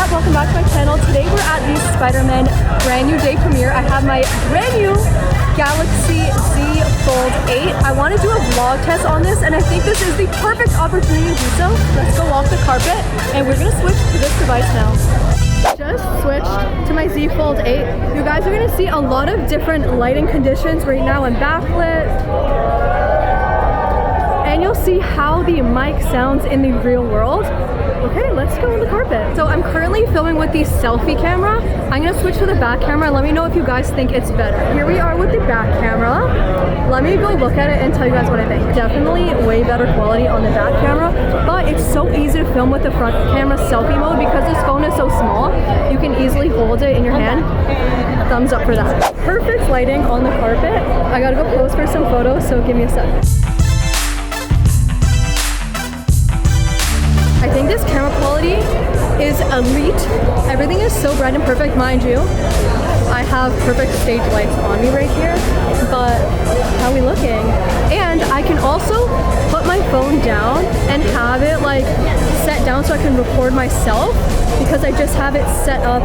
up? Welcome back to my channel. Today we're at the Spider-Man brand new day premiere. I have my brand new Galaxy Z Fold 8. I want to do a vlog test on this and I think this is the perfect opportunity to do so. Let's go off the carpet and we're going to switch to this device now. Just switched to my Z Fold 8. You guys are going to see a lot of different lighting conditions. Right now I'm backlit. And you'll see how the mic sounds in the real world. Okay, let's go on the carpet. So I'm currently filming with the selfie camera. I'm gonna switch to the back camera. Let me know if you guys think it's better. Here we are with the back camera. Let me go look at it and tell you guys what I think. Definitely way better quality on the back camera, but it's so easy to film with the front camera selfie mode because this phone is so small. You can easily hold it in your hand. Thumbs up for that. Perfect lighting on the carpet. I gotta go pose for some photos, so give me a sec. I think this camera quality is elite. Everything is so bright and perfect, mind you. I have perfect stage lights on me right here, but how are we looking? And I can also put my phone down and have it like set down so I can record myself because I just have it set up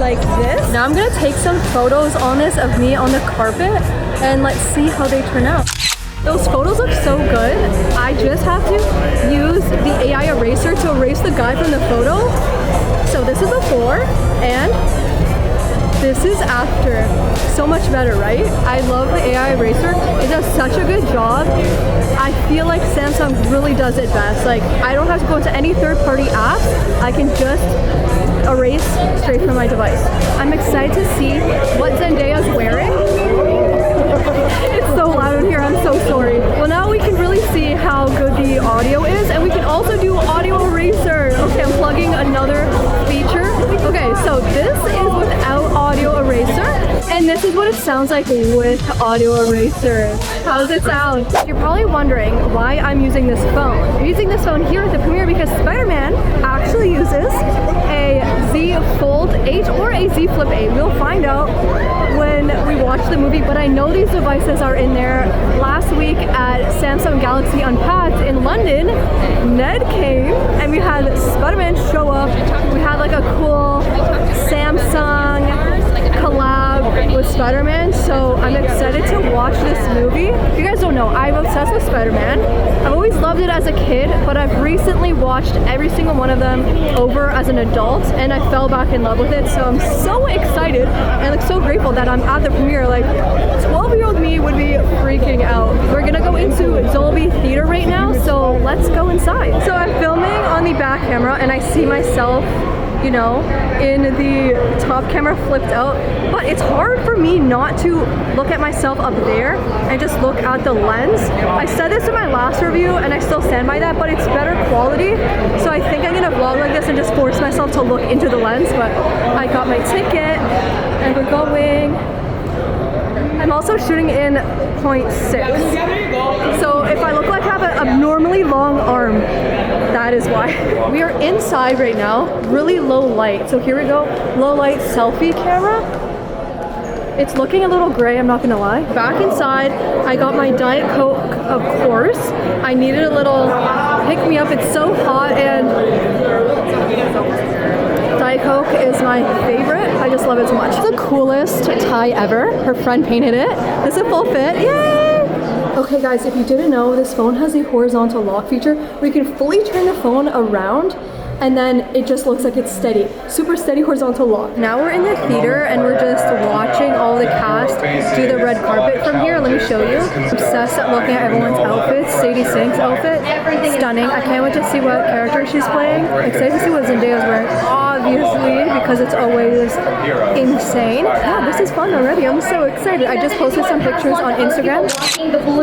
like this. Now I'm gonna take some photos on this of me on the carpet and let's see how they turn out. Those photos look so good. I just have to use the AI eraser to erase the guy from the photo. So this is before and this is after. So much better, right? I love the AI eraser. It does such a good job. I feel like Samsung really does it best. Like I don't have to go into any third-party apps. I can just erase straight from my device. I'm excited to see what Zendaya's wearing. It's so loud in here, I'm so sorry. Well, now we can really see how good the audio is, and we can also do audio eraser. Okay, I'm plugging another feature. Okay, so this is without audio eraser, and this is what it sounds like with audio eraser. How does it sound? You're probably wondering why I'm using this phone. I'm using this phone here at the premiere because Spider-Man actually uses a Z Fold 8 or a Z Flip 8. We'll find out when we watch the movie, but I know these devices are in there. Last week at Samsung Galaxy Unpacked in London, Ned came and we had Spider-Man show up. We had like a cool Samsung collab with Spider-Man, so I'm excited to watch this movie. If you guys don't know, I'm obsessed with Spider-Man. I've always loved it as a kid, but I've recently watched every single one of them over as an adult and I fell back in love with it, so I'm so excited and like so grateful that I'm at the premiere. Like 12-year-old me would be freaking out. We're gonna go into Dolby Theater right now, so let's go inside. So I'm filming on the back camera and I see myself, you know, in the top camera flipped out, but it's hard for me not to look at myself up there and just look at the lens. I said this in my last review and I still stand by that, but it's better quality, so I think I'm gonna vlog like this and just force myself to look into the lens. But I got my ticket and we're going. I'm also shooting in 0.6, so if I look like I have an abnormally long arm, that is why. We are inside right now, really low light. So here we go, low light selfie camera. It's looking a little gray, I'm not gonna lie. Back inside, I got my Diet Coke, of course. I needed a little pick me up. It's so hot and Diet Coke is my favorite. I just love it so much. It's the coolest tie ever. Her friend painted it. This is a full fit. Yay! Okay guys, if you didn't know, this phone has a horizontal lock feature where you can fully turn the phone around and then it just looks like it's steady. Super steady horizontal lock. Now we're in the theater and we're just watching all the cast do the red carpet from here. Let me show you. Obsessed at looking at everyone's outfits. Sadie Sink's outfit, stunning. I can't wait to see what character she's playing. Excited to see what Zendaya's wearing, obviously, because it's always insane. Yeah, this is fun already. I'm so excited. I just posted some pictures on Instagram.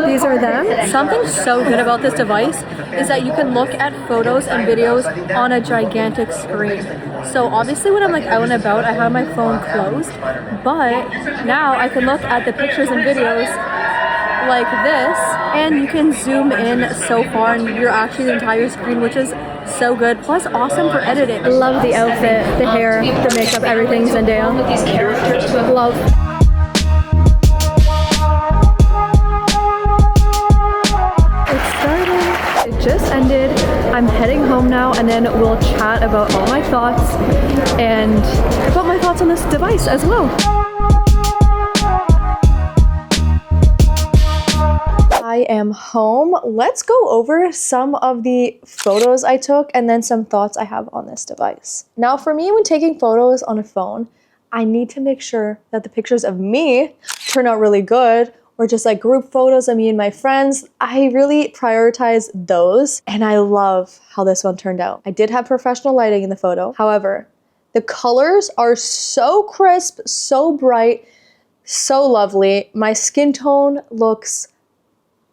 These are them. Something so good about this device is that you can look at photos and videos on a gigantic screen. So obviously when I'm like out and about, I have my phone closed, but now I can look at the pictures and videos like this and you can zoom in so far and you're actually the entire screen, which is so good, plus awesome for editing. I love the outfit, the hair, the makeup, everything Zendaya. Love. It just ended. I'm heading home now, and then we'll chat about all my thoughts and about my thoughts on this device as well. I am home. Let's go over some of the photos I took and then some thoughts I have on this device. Now, for me, when taking photos on a phone, I need to make sure that the pictures of me turn out really good, or just like group photos of me and my friends. I really prioritize those, and I love how this one turned out. I did have professional lighting in the photo. However, the colors are so crisp, so bright, so lovely. My skin tone looks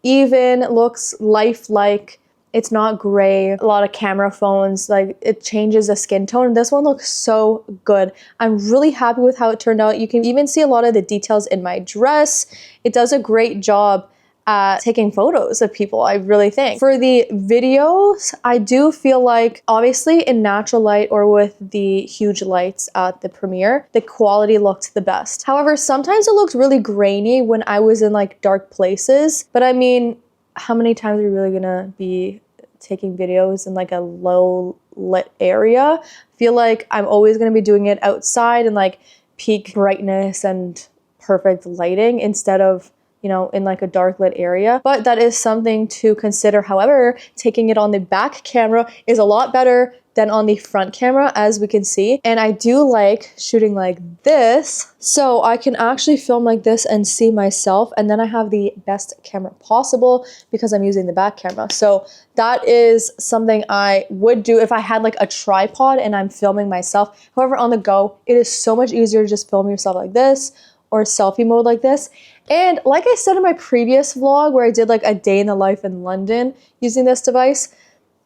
even, looks lifelike. It's not gray. A lot of camera phones, like, it changes the skin tone. This one looks so good. I'm really happy with how it turned out. You can even see a lot of the details in my dress. It does a great job at taking photos of people, I really think. For the videos, I do feel like, obviously in natural light or with the huge lights at the premiere, the quality looked the best. However, sometimes it looked really grainy when I was in like dark places. But I mean, how many times are you really gonna be taking videos in like a low lit area? I feel like I'm always gonna be doing it outside in like peak brightness and perfect lighting instead of, you know, in like a dark lit area. But that is something to consider. However, taking it on the back camera is a lot better than on the front camera, as we can see. And I do like shooting like this, so I can actually film like this and see myself, and then I have the best camera possible because I'm using the back camera. So that is something I would do if I had like a tripod and I'm filming myself. However, on the go, it is so much easier to just film yourself like this, or selfie mode like this. And like I said in my previous vlog where I did like a day in the life in London using this device,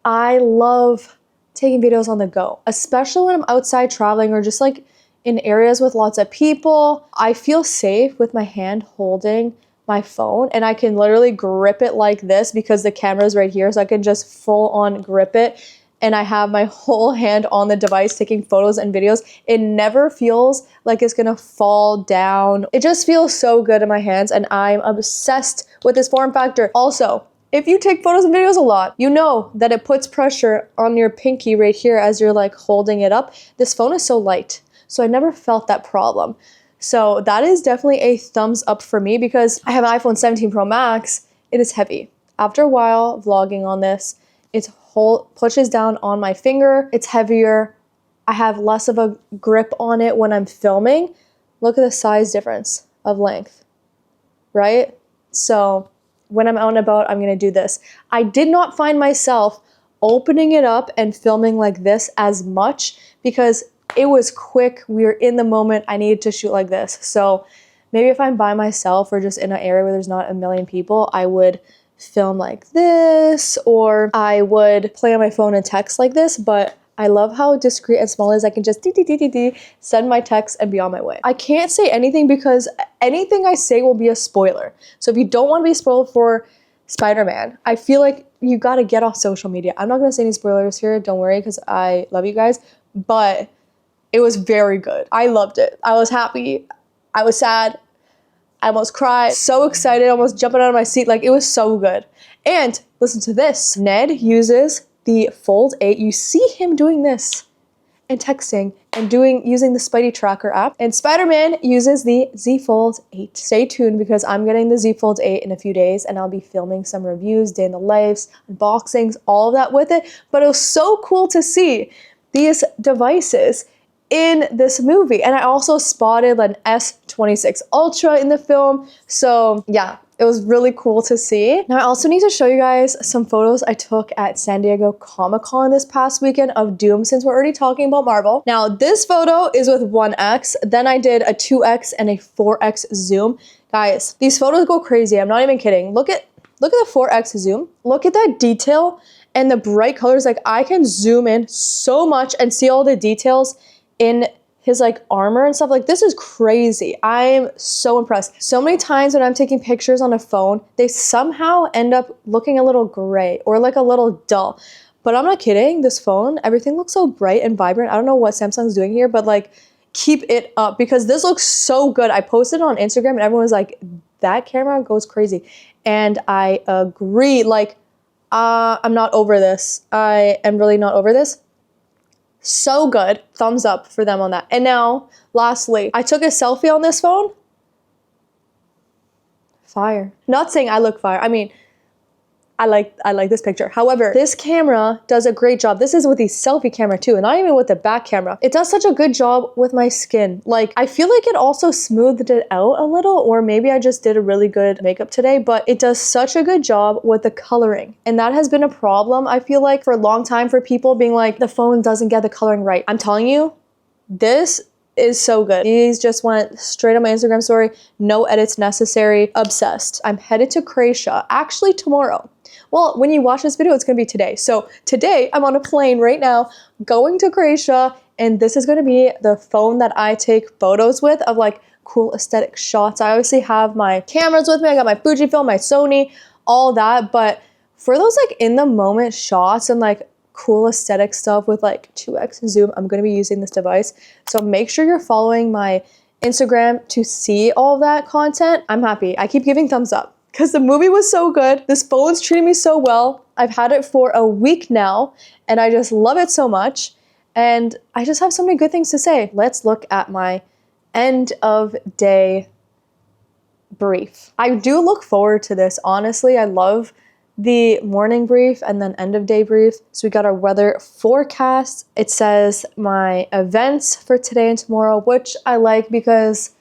I love taking videos on the go, especially when I'm outside traveling or just like in areas with lots of people. I feel safe with my hand holding my phone, and I can literally grip it like this because the camera's right here, so I can just full on grip it, and I have my whole hand on the device taking photos and videos. It never feels like it's gonna fall down. It just feels so good in my hands, and I'm obsessed with this form factor. Also, if you take photos and videos a lot, you know that it puts pressure on your pinky right here as you're like holding it up. This phone is so light, so I never felt that problem. So that is definitely a thumbs up for me because I have an iPhone 17 Pro Max. It is heavy. After a while vlogging on this, it pushes down on my finger. It's heavier. I have less of a grip on it when I'm filming. Look at the size difference of length, right? So when I'm out and about, I'm gonna do this. I did not find myself opening it up and filming like this as much because it was quick. We were in the moment. I needed to shoot like this. So maybe if I'm by myself or just in an area where there's not a million people, I would film like this, or I would play on my phone and text like this. But I love how discreet and small it is. I can just send my text and be on my way. I can't say anything because anything I say will be a spoiler. So if you don't want to be spoiled for Spider-Man, I feel like you got to get off social media. I'm not going to say any spoilers here. Don't worry, because I love you guys. But it was very good. I loved it. I was happy. I was sad. I almost cried. So excited, almost jumping out of my seat. Like, it was so good. And listen to this. Ned uses the Fold 8. You see him doing this and texting and using the Spidey Tracker app. And Spider-Man uses the Z Fold 8. Stay tuned because I'm getting the Z Fold 8 in a few days, and I'll be filming some reviews, day in the lives, unboxings, all of that with it. But it was so cool to see these devices in this movie. And I also spotted an S26 Ultra in the film. So yeah, it was really cool to see. Now I also need to show you guys some photos I took at San Diego Comic-Con this past weekend of Doom, since we're already talking about Marvel. Now this photo is with 1x, then I did a 2x and a 4x zoom. Guys, these photos go crazy. I'm not even kidding. Look at the 4x zoom. Look at that detail and the bright colors. Like, I can zoom in so much and see all the details in his like armor and stuff. Like, this is crazy. I'm so impressed. So many times when I'm taking pictures on a phone, they somehow end up looking a little gray or like a little dull. But I'm not kidding. This phone, everything looks so bright and vibrant. I don't know what Samsung's doing here, but like, keep it up because this looks so good. I posted it on Instagram and everyone was like, that camera goes crazy. And I agree. Like, I'm not over this. I am really not over this. So good. Thumbs up for them on that. And now, lastly, I took a selfie on this phone. Fire. Not saying I look fire. I mean, I like this picture. However, this camera does a great job. This is with the selfie camera too, and not even with the back camera. It does such a good job with my skin. Like, I feel like it also smoothed it out a little, or maybe I just did a really good makeup today, but it does such a good job with the coloring. And that has been a problem, I feel like, for a long time for people being like, the phone doesn't get the coloring right. I'm telling you, this is so good. These just went straight on my Instagram story. No edits necessary. Obsessed. I'm headed to Croatia, actually tomorrow. Well, when you watch this video, it's gonna be today. So today, I'm on a plane right now, going to Croatia, and this is gonna be the phone that I take photos with of like cool aesthetic shots. I obviously have my cameras with me. I got my Fujifilm, my Sony, all that. But for those like in the moment shots and like cool aesthetic stuff with like 2x zoom, I'm gonna be using this device. So make sure you're following my Instagram to see all of that content. I'm happy. I keep giving thumbs up because the movie was so good. This phone's treating me so well. I've had it for a week now and I just love it so much. And I just have so many good things to say. Let's look at my end of day brief. I do look forward to this. Honestly, I love the morning brief and then end of day brief. So we got our weather forecast. It says my events for today and tomorrow, which I like because,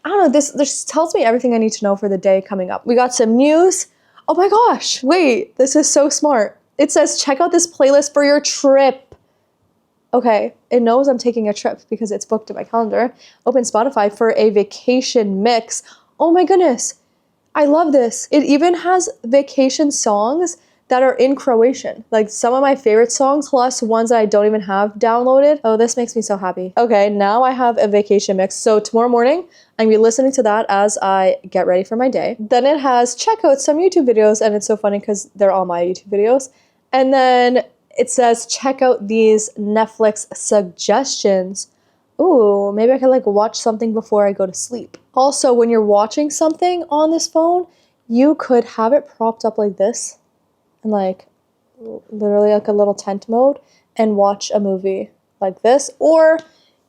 I don't know, this tells me everything I need to know for the day coming up. We got some news. Oh my gosh, wait, this is so smart. It says, check out this playlist for your trip. Okay, it knows I'm taking a trip because it's booked in my calendar. Open Spotify for a vacation mix. Oh my goodness. I love this. It even has vacation songs that are in Croatian. Like some of my favorite songs plus ones that I don't even have downloaded. Oh, this makes me so happy. Okay, now I have a vacation mix. So tomorrow morning, I'm gonna be listening to that as I get ready for my day. Then it has check out some YouTube videos, and it's so funny because they're all my YouTube videos. And then it says check out these Netflix suggestions. Ooh, maybe I could like watch something before I go to sleep. Also, when you're watching something on this phone, you could have it propped up like this and like literally like a little tent mode and watch a movie like this. Or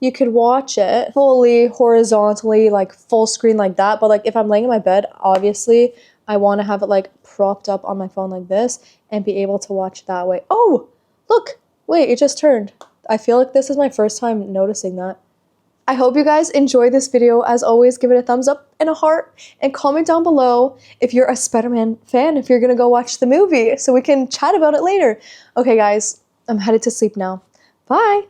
you could watch it fully horizontally, like full screen like that. But like if I'm laying in my bed, obviously I want to have it like propped up on my phone like this and be able to watch that way. Oh, look, wait, it just turned. I feel like this is my first time noticing that. I hope you guys enjoyed this video. As always, give it a thumbs up and a heart and comment down below if you're a Spider-Man fan, if you're gonna go watch the movie so we can chat about it later. Okay guys, I'm headed to sleep now. Bye.